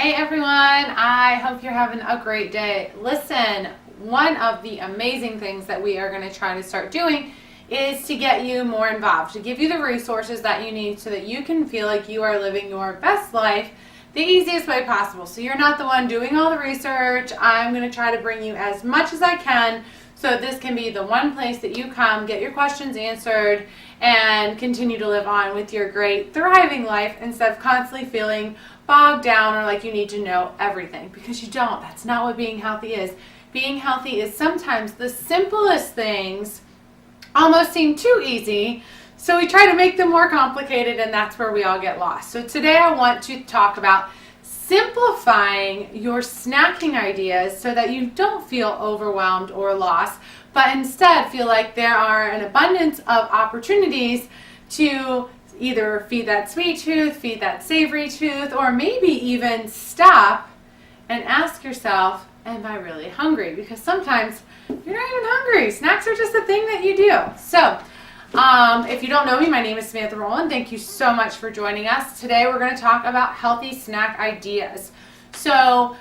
Hey everyone, I hope you're having a great day. Listen, one of the amazing things that we are going to try to start doing is to get you more involved, to give you the resources that you need so that you can feel like you are living your best life the easiest way possible. So you're not the one doing all the research. I'm going to try to bring you as much as I can so this can be the one place that you come, get your questions answered, and continue to live on with your great, thriving life instead of constantly feeling bogged down or like you need to know everything, because you don't. That's not what being healthy is. Being healthy is sometimes the simplest things almost seem too easy, so we try to make them more complicated, and that's where we all get lost. So today I want to talk about simplifying your snacking ideas so that you don't feel overwhelmed or lost, but instead feel like there are an abundance of opportunities to either feed that sweet tooth, feed that savory tooth, or maybe even stop and ask yourself, am I really hungry? Because sometimes you're not even hungry. Snacks are just a thing that you do. So if you don't know me, my name is Samantha Rowland. Thank you so much for joining us. Today we're going to talk about healthy snack ideas. So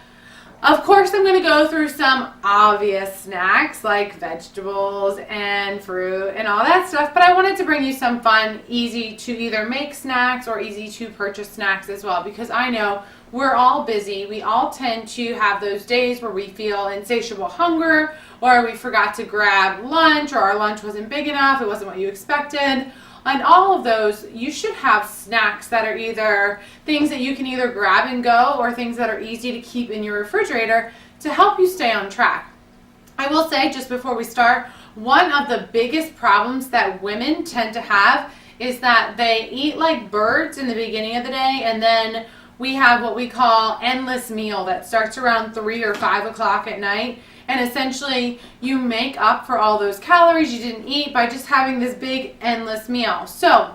of course I'm going to go through some obvious snacks like vegetables and fruit and all that stuff, but I wanted to bring you some fun, easy to either make snacks or easy to purchase snacks as well, because I know we're all busy. We all tend to have those days where we feel insatiable hunger, or we forgot to grab lunch, or our lunch wasn't big enough, it wasn't what you expected. And all of those, you should have snacks that are either things that you can either grab and go, or things that are easy to keep in your refrigerator to help you stay on track. I will say, just before we start, one of the biggest problems that women tend to have is that they eat like birds in the beginning of the day, and then we have what we call endless meal that starts around 3 or 5 o'clock at night. And essentially, you make up for all those calories you didn't eat by just having this big, endless meal. So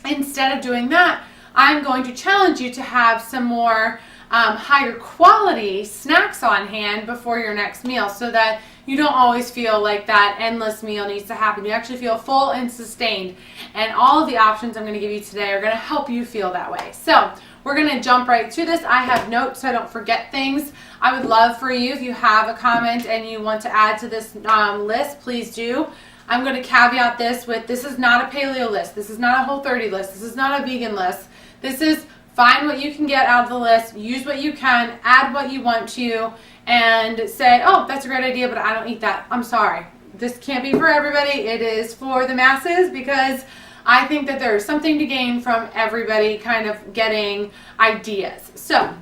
instead of doing that, I'm going to challenge you to have some more higher quality snacks on hand before your next meal, so that you don't always feel like that endless meal needs to happen. You actually feel full and sustained. And all of the options I'm going to give you today are going to help you feel that way. So we're going to jump right to this. I have notes so I don't forget things. I would love for you, if you have a comment and you want to add to this list, please do. I'm going to caveat this with, this is not a paleo list. This is not a Whole30 list. This is not a vegan list. This is find what you can get out of the list, use what you can, add what you want to, and say, oh, that's a great idea, but I don't eat that. I'm sorry. This can't be for everybody. It is for the masses, because I think that there's something to gain from everybody kind of getting ideas. So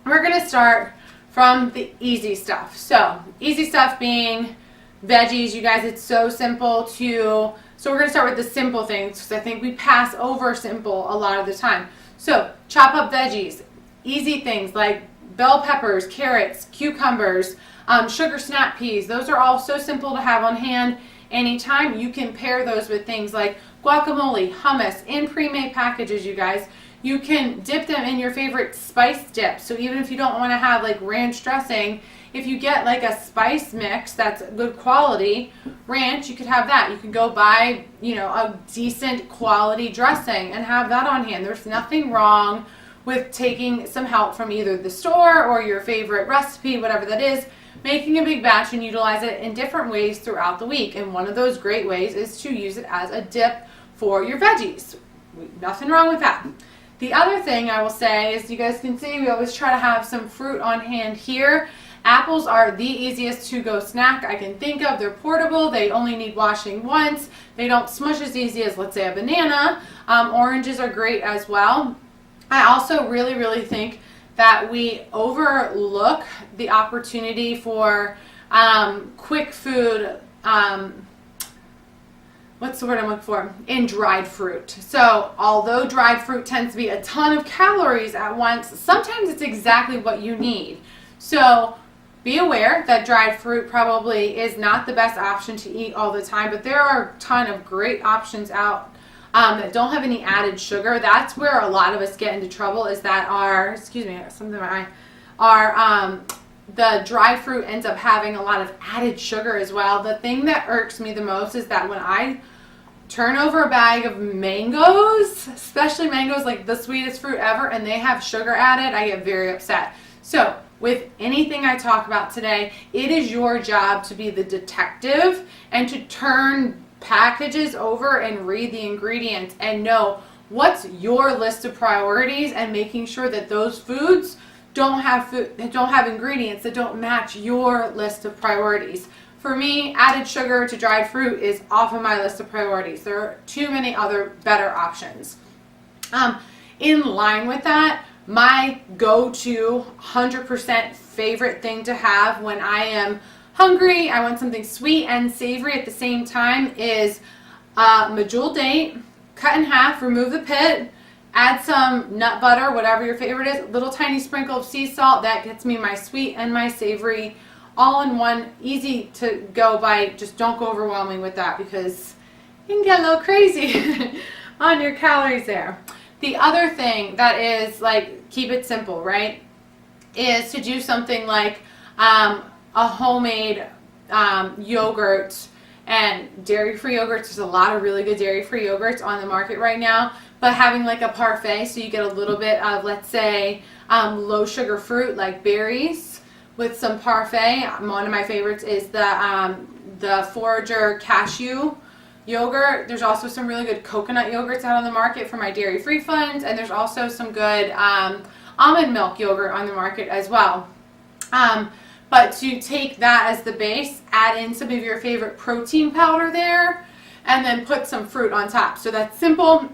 we're going to start from the easy stuff. So easy stuff being veggies. You guys, it's so simple to, so we're going to start with the simple things, because I think we pass over simple a lot of the time. So chop up veggies, easy things like bell peppers, carrots, cucumbers, sugar snap peas. Those are all so simple to have on hand anytime. You can pair those with things like guacamole, hummus, in pre-made packages, you guys. You can dip them in your favorite spice dip. So even if you don't want to have like ranch dressing, if you get like a spice mix that's good quality ranch, you could have that. You could go buy, a decent quality dressing and have that on hand. There's nothing wrong with taking some help from either the store or your favorite recipe, whatever that is, making a big batch and utilize it in different ways throughout the week. And one of those great ways is to use it as a dip for your veggies. Nothing wrong with that. The other thing I will say is, you guys can see we always try to have some fruit on hand here. Apples are the easiest to go snack I can think of. They're portable. They only need washing once. They don't smush as easy as, let's say, a banana. Oranges are great as well. I also really, really think that we overlook the opportunity for quick food, what's the word I'm looking for? In dried fruit. So although dried fruit tends to be a ton of calories at once, sometimes it's exactly what you need. So be aware that dried fruit probably is not the best option to eat all the time, but there are a ton of great options out that don't have any added sugar. That's where a lot of us get into trouble, is that the dried fruit ends up having a lot of added sugar as well. The thing that irks me the most is that when I turn over a bag of mangoes, especially mangoes, like the sweetest fruit ever, and they have sugar added, I get very upset. So with anything I talk about today, it is your job to be the detective and to turn packages over and read the ingredients and know what's your list of priorities, and making sure that those foods don't have ingredients that don't match your list of priorities. For me, added sugar to dried fruit is off of my list of priorities. There are too many other better options. In line with that, my go-to 100% favorite thing to have when I am hungry, I want something sweet and savory at the same time, is medjool date, cut in half, remove the pit, add some nut butter, whatever your favorite is, little tiny sprinkle of sea salt. That gets me my sweet and my savory all in one, easy to go bite. Just don't go overwhelming with that, because you can get a little crazy on your calories there. The other thing that is, like, keep it simple, right, is to do something like a homemade yogurt and dairy-free yogurts. There's a lot of really good dairy-free yogurts on the market right now, but having like a parfait, so you get a little bit of, let's say, low sugar fruit like berries with some parfait. One of my favorites is the Forager cashew yogurt. There's also some really good coconut yogurts out on the market for my dairy-free funds, and there's also some good almond milk yogurt on the market as well. But to take that as the base, add in some of your favorite protein powder there, and then put some fruit on top. So that's simple,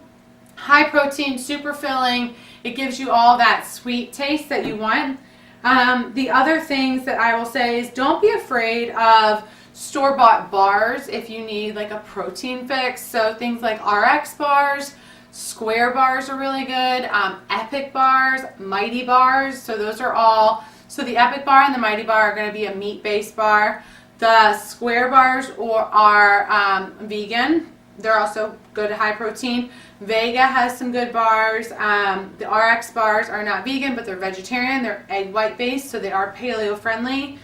high protein, super filling. It gives you all that sweet taste that you want. The other things that I will say is, don't be afraid of store-bought bars if you need like a protein fix. So things like RX bars, Square bars are really good, Epic bars, Mighty bars. So those are all. So the Epic bar and the Mighty bar are going to be a meat-based bar. The Square bars are vegan. They're also good high protein. Vega has some good bars. The RX bars are not vegan, but they're vegetarian. They're egg white based, so they are paleo friendly.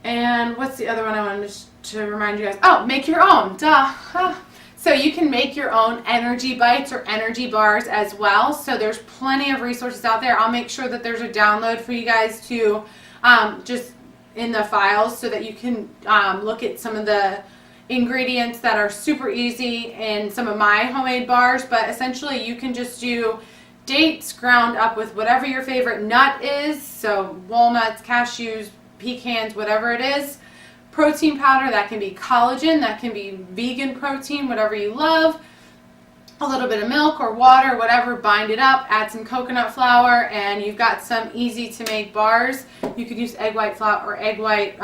And what's the other one I wanted to remind you guys? Oh, make your own. Duh. So you can make your own energy bites or energy bars as well. So there's plenty of resources out there. I'll make sure that there's a download for you guys to just in the files, so that you can look at some of the ingredients that are super easy in some of my homemade bars. But essentially you can just do dates ground up with whatever your favorite nut is. So walnuts, cashews, pecans, whatever it is. Protein powder, that can be collagen, that can be vegan protein, whatever you love. A little bit of milk or water, whatever, bind it up, add some coconut flour, and you've got some easy to make bars. You could use egg white flour or egg white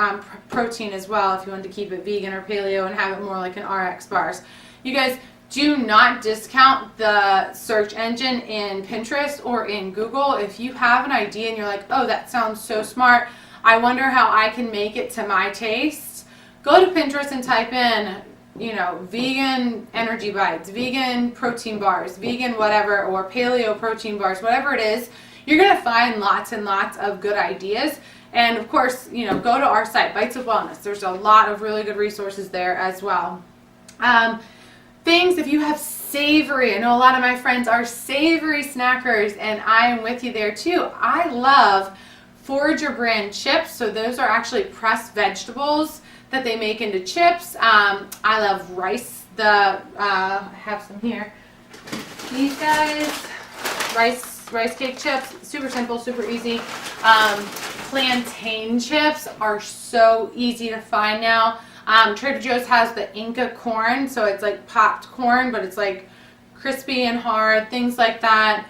protein as well if you wanted to keep it vegan or paleo and have it more like an RX bars. You guys, do not discount the search engine in Pinterest or in Google. If you have an idea and you're like, oh, that sounds so smart, I wonder how I can make it to my taste, go to Pinterest and type in, vegan energy bites, vegan protein bars, vegan whatever, or paleo protein bars, whatever it is. You're going to find lots and lots of good ideas. And of course, go to our site, Bites of Wellness. There's a lot of really good resources there as well. Things, if you have savory, I know a lot of my friends are savory snackers, and I am with you there too. I love Forager brand chips. So those are actually pressed vegetables that they make into chips. I love rice. I have some here. These guys, rice cake chips, super simple, super easy. Plantain chips are so easy to find now. Trader Joe's has the Inca corn, so it's like popped corn, but it's like crispy and hard, things like that.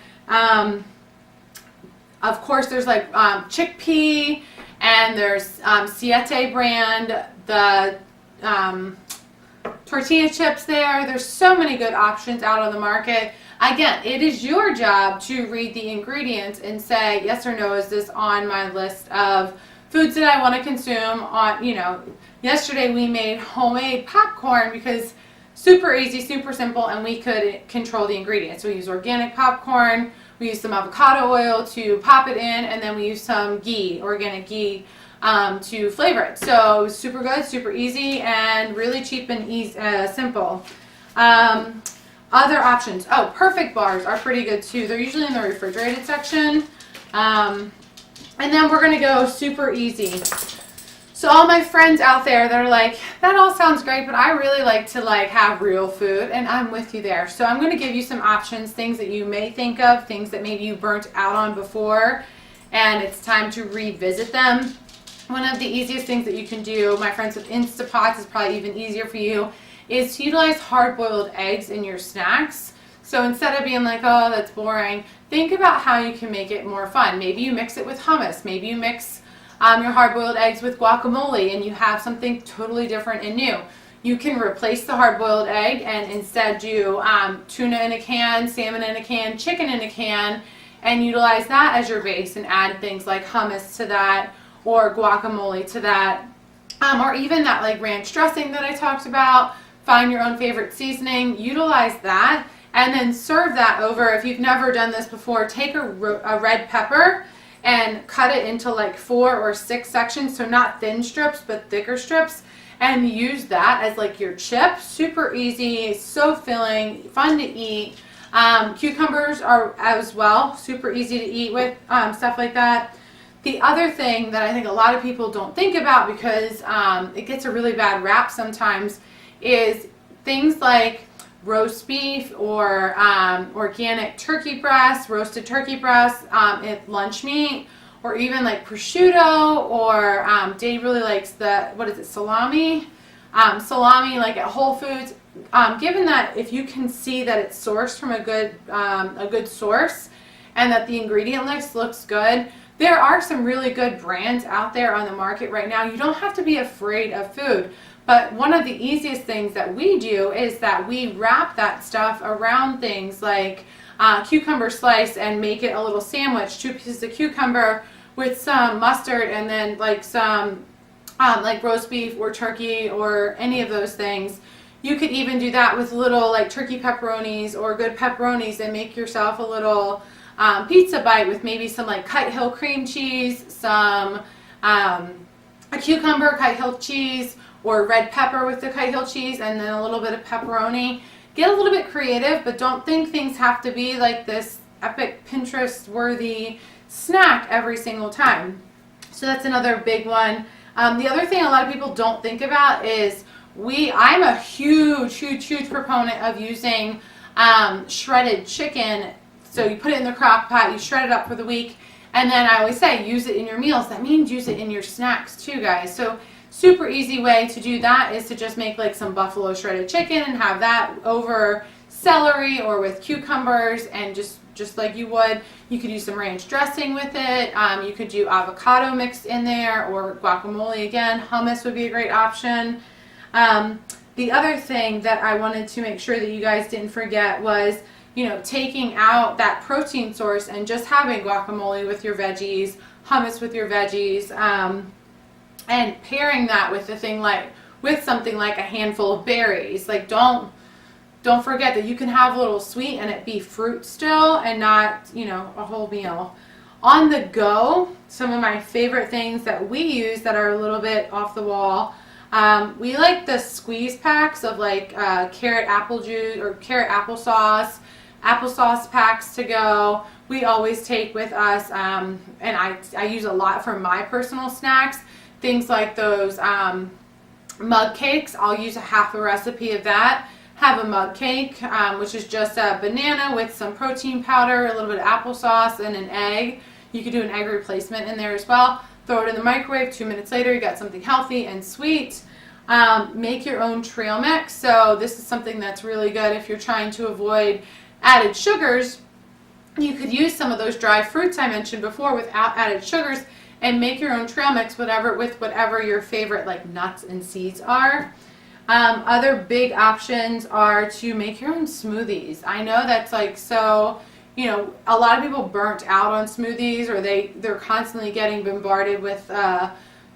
Of course, there's like chickpea, and there's Siete brand, the tortilla chips there. There's so many good options out on the market. Again, it is your job to read the ingredients and say yes or no, is this on my list of foods that I want to consume. Yesterday we made homemade popcorn because super easy, super simple, and we could control the ingredients. So we use organic popcorn. We use some avocado oil to pop it in, and then we use some ghee, organic ghee, to flavor it. So super good, super easy, and really cheap and easy, simple. Other options. Oh, Perfect bars are pretty good too. They're usually in the refrigerated section. And then we're gonna go super easy. So all my friends out there that are like, that all sounds great, but I really like to have real food, and I'm with you there. So I'm gonna give you some options, things that you may think of, things that maybe you burnt out on before, and it's time to revisit them. One of the easiest things that you can do, my friends with Instapots, is probably even easier for you, is to utilize hard-boiled eggs in your snacks. So instead of being like, oh, that's boring, think about how you can make it more fun. Maybe you mix it with hummus. Maybe you mix your hard-boiled eggs with guacamole and you have something totally different and new. You can replace the hard-boiled egg and instead do tuna in a can, salmon in a can, chicken in a can, and utilize that as your base and add things like hummus to that or guacamole to that, or even that ranch dressing that I talked about. Find your own favorite seasoning, utilize that, and then serve that over. If you've never done this before, take a red pepper and cut it into 4 or 6 sections, so not thin strips but thicker strips, and use that as your chip. Super easy, so filling, fun to eat. Cucumbers are as well super easy to eat with, stuff like that. The other thing that I think a lot of people don't think about because it gets a really bad rap sometimes is things like roast beef or organic turkey breast, roasted turkey breast, lunch meat, or even prosciutto, or Dave really likes the, salami? Salami at Whole Foods. Given that if you can see that it's sourced from a good source and that the ingredient list looks good, there are some really good brands out there on the market right now. You don't have to be afraid of food. But one of the easiest things that we do is that we wrap that stuff around things like cucumber slice and make it a little sandwich, 2 pieces of cucumber with some mustard and then some roast beef or turkey or any of those things. You could even do that with little turkey pepperonis or good pepperonis and make yourself a little pizza bite with maybe some Kite Hill cream cheese, some a cucumber, Kite Hill cheese, or red pepper with the Kite Hill cheese, and then a little bit of pepperoni. Get a little bit creative, but don't think things have to be this epic Pinterest-worthy snack every single time. So that's another big one. The other thing a lot of people don't think about is I'm a huge proponent of using shredded chicken. So you put it in the crock pot, you shred it up for the week, and then I always say use it in your meals. That means use it in your snacks too, guys. So super easy way to do that is to just make some buffalo shredded chicken and have that over celery or with cucumbers, and just like you would. You could use some ranch dressing with it. You could do avocado mixed in there or guacamole again. Hummus would be a great option. The other thing that I wanted to make sure that you guys didn't forget was taking out that protein source and just having guacamole with your veggies, hummus with your veggies, and pairing that with with something like a handful of berries. Don't forget that you can have a little sweet and it be fruit still and not, a whole meal. On the go, some of my favorite things that we use that are a little bit off the wall, we like the squeeze packs of carrot apple juice or carrot applesauce packs to go. We always take with us, and I use a lot for my personal snacks, things like those mug cakes. I'll use half a recipe of that. Have a mug cake, which is just a banana with some protein powder, a little bit of applesauce, and an egg. You could do an egg replacement in there as well. Throw it in the microwave. 2 minutes later, you got something healthy and sweet. Make your own trail mix. So this is something that's really good if you're trying to avoid added sugars. You could use some of those dry fruits I mentioned before without added sugars and make your own trail mix with whatever your favorite nuts and seeds are. Other big options are to make your own smoothies. I know that's so, a lot of people burnt out on smoothies, or they're constantly getting bombarded with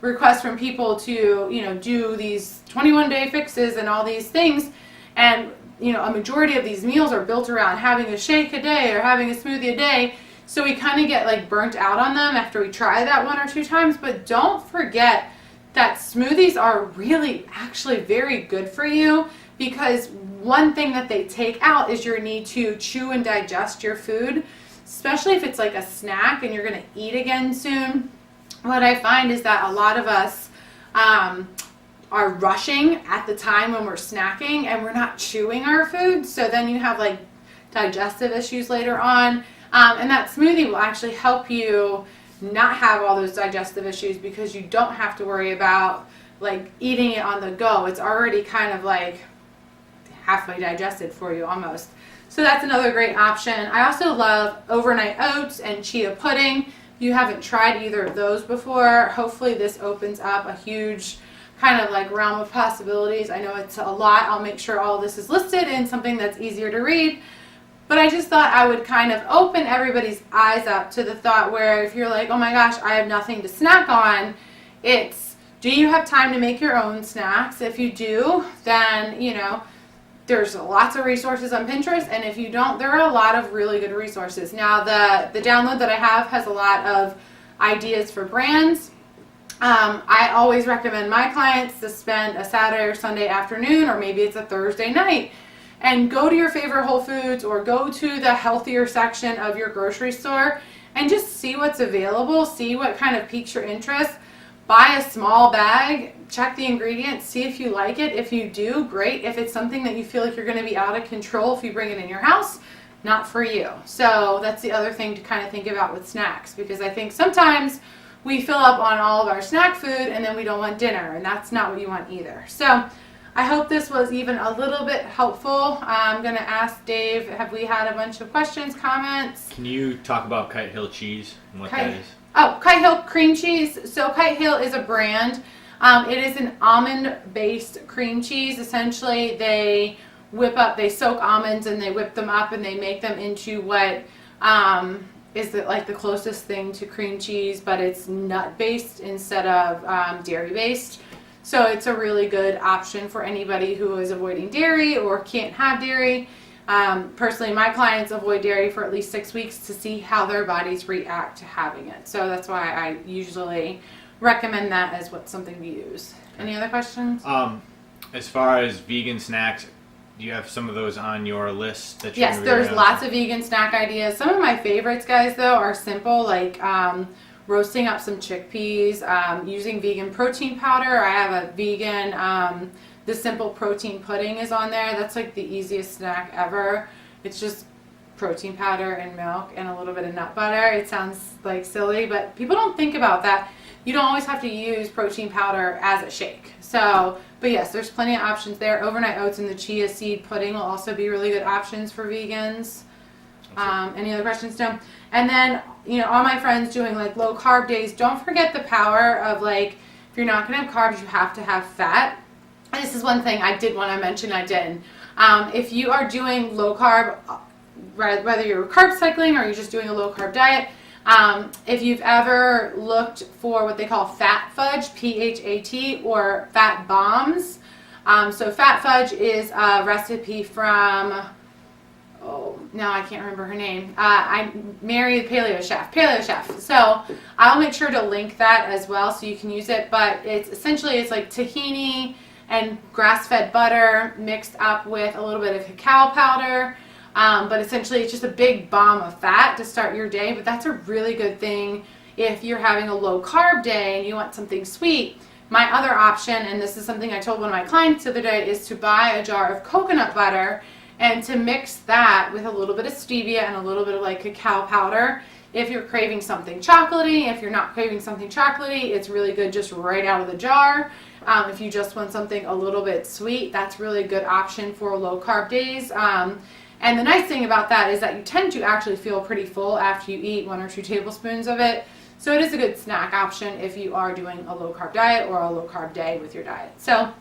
requests from people to, do these 21-day fixes and all these things. And a majority of these meals are built around having a shake a day or having a smoothie a day. So we kind of get burnt out on them after we try that 1 or 2 times. But don't forget that smoothies are really actually very good for you, because one thing that they take out is your need to chew and digest your food. especially if it's like a snack and you're going to eat again soon. What I find is that a lot of us are rushing at the time when we're snacking and we're not chewing our food. So then you have like digestive issues later on. And that smoothie will actually help you not have all those digestive issues because you don't have to worry about like eating it on the go. It's already kind of like halfway digested for you almost. So that's another great option. I also love overnight oats and chia pudding. If you haven't tried either of those before, hopefully this opens up a huge kind of like realm of possibilities. I know it's a lot. I'll make sure all this is listed in something that's easier to read. But I just thought I would kind of open everybody's eyes up to the thought where if you're like, oh my gosh, I have nothing to snack on, it's, do you have time to make your own snacks? If you do, then, you know, there's lots of resources on Pinterest, and if you don't, there are a lot of really good resources. Now, the download that I have has a lot of ideas for brands. I always recommend my clients to spend a Saturday or Sunday afternoon, or maybe it's a Thursday night, and go to your favorite Whole Foods or go to the healthier section of your grocery store and just see what's available, see what kind of piques your interest. Buy a small bag, check the ingredients, see if you like it. If you do, great. If it's something that you feel like you're going to be out of control if you bring it in your house, not for you. So that's the other thing to kind of think about with snacks, because I think sometimes we fill up on all of our snack food and then we don't want dinner, and that's not what you want either. So I hope this was even a little bit helpful. I'm going to ask Dave, have we had a bunch of questions, comments? Can you talk about Kite Hill cheese and what that is? Oh, Kite Hill cream cheese. So Kite Hill is a brand. It is an almond-based cream cheese. Essentially, they soak almonds and they whip them up and they make them into what is like the closest thing to cream cheese, but it's nut-based instead of dairy-based. So it's a really good option for anybody who is avoiding dairy or can't have dairy. Personally, my clients avoid dairy for at least 6 weeks to see how their bodies react to having it. So that's why I usually recommend that as something to use. Any other questions? As far as vegan snacks, do you have some of those on your list that you're Yes, there's lots of vegan snack ideas. Some of my favorites, guys, though, are simple, like roasting up some chickpeas, using vegan protein powder. I have a vegan, the simple protein pudding is on there. That's like the easiest snack ever. It's just protein powder and milk and a little bit of nut butter. It sounds like silly, but people don't think about that. You don't always have to use protein powder as a shake. So, but yes, there's plenty of options there. Overnight oats and the chia seed pudding will also be really good options for vegans. Any other questions, Tim? And then, you know, all my friends doing like low carb days, don't forget the power of like, if you're not going to have carbs, you have to have fat. And this is one thing I did want to mention, I didn't. If you are doing low carb, whether you're carb cycling or you're just doing a low carb diet, if you've ever looked for what they call fat fudge, PHAT, or fat bombs. So fat fudge is a recipe from, now I can't remember her name. I married a paleo chef. So I'll make sure to link that as well so you can use it. But it's like tahini and grass-fed butter mixed up with a little bit of cacao powder. But essentially it's just a big bomb of fat to start your day. But that's a really good thing if you're having a low carb day and you want something sweet. My other option, and this is something I told one of my clients the other day, is to buy a jar of coconut butter and to mix that with a little bit of stevia and a little bit of like cacao powder. If you're craving something chocolatey, if you're not craving something chocolatey, it's really good just right out of the jar. If you just want something a little bit sweet, that's really a good option for low carb days. And the nice thing about that is that you tend to actually feel pretty full after you eat 1 or 2 tablespoons of it. So it is a good snack option if you are doing a low carb diet or a low carb day with your diet. So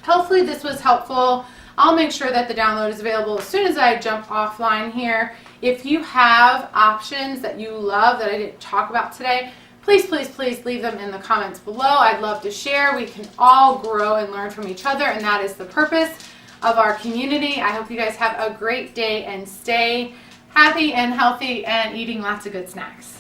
hopefully this was helpful. I'll make sure that the download is available as soon as I jump offline here. If you have options that you love that I didn't talk about today, please leave them in the comments below. I'd love to share. We can all grow and learn from each other, and that is the purpose of our community. I hope you guys have a great day and stay happy and healthy and eating lots of good snacks.